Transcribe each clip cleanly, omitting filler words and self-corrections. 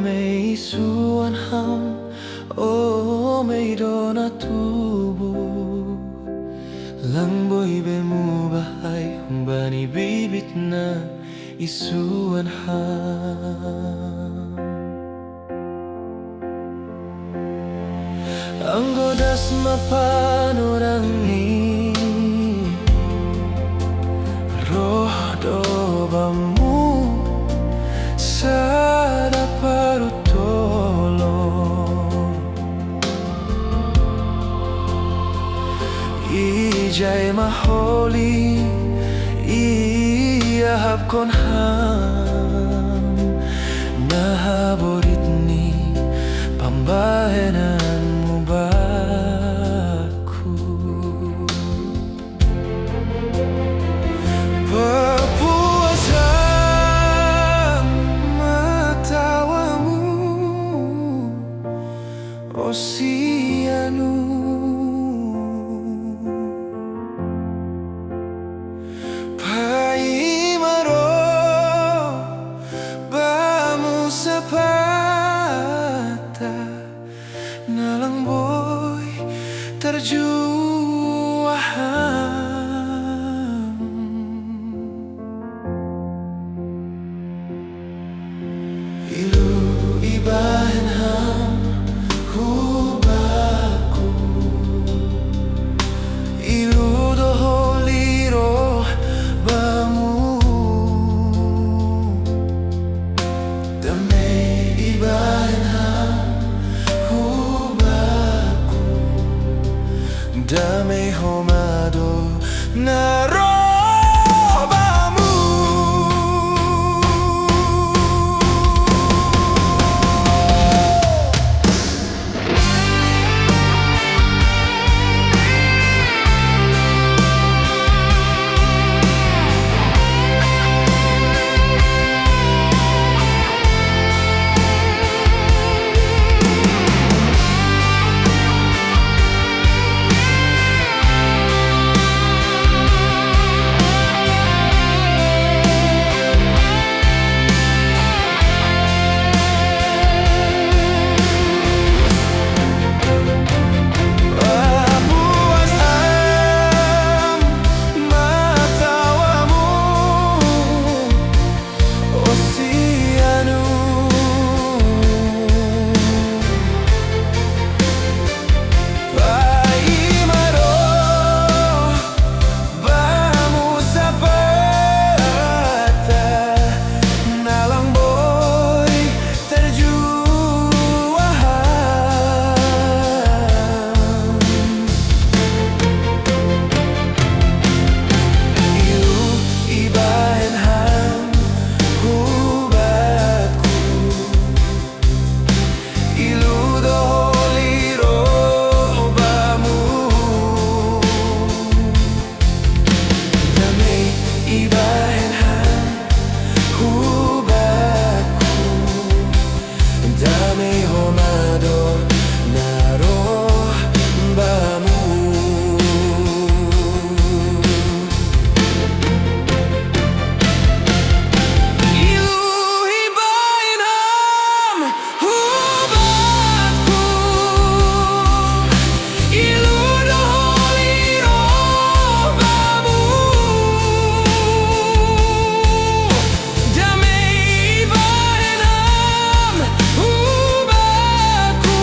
may isuan ham o may dona tubo lang boy be mo bahay bani bibit na isuan ham ang godas mapanorang ni roh do bamu sada parutolong ijay maholi iahap kon ham nahaborit ni pambahenan mo baku papuasang matawamu Oceano Paimaro Bamu sapata Nalang boy terjuaham Ilu ibahan ham hubaku Ilu doholiro bamu Damay ibahan ham hubaku Damay homado naro Damay homado naro bamu Ilu hibain ham hubatku Ilu doholiro bamu Damay hibain ham hubaku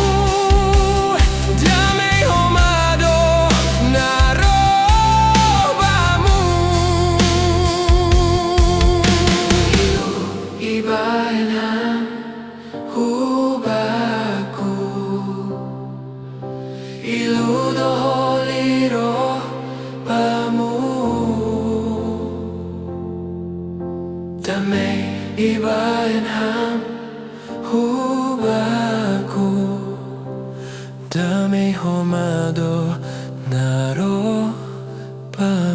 Damay homado naro bamu Ilu ibahin ham hubaku Ilu doholiro bamu Damay ibahin ham hubaku Damay homado naro bamu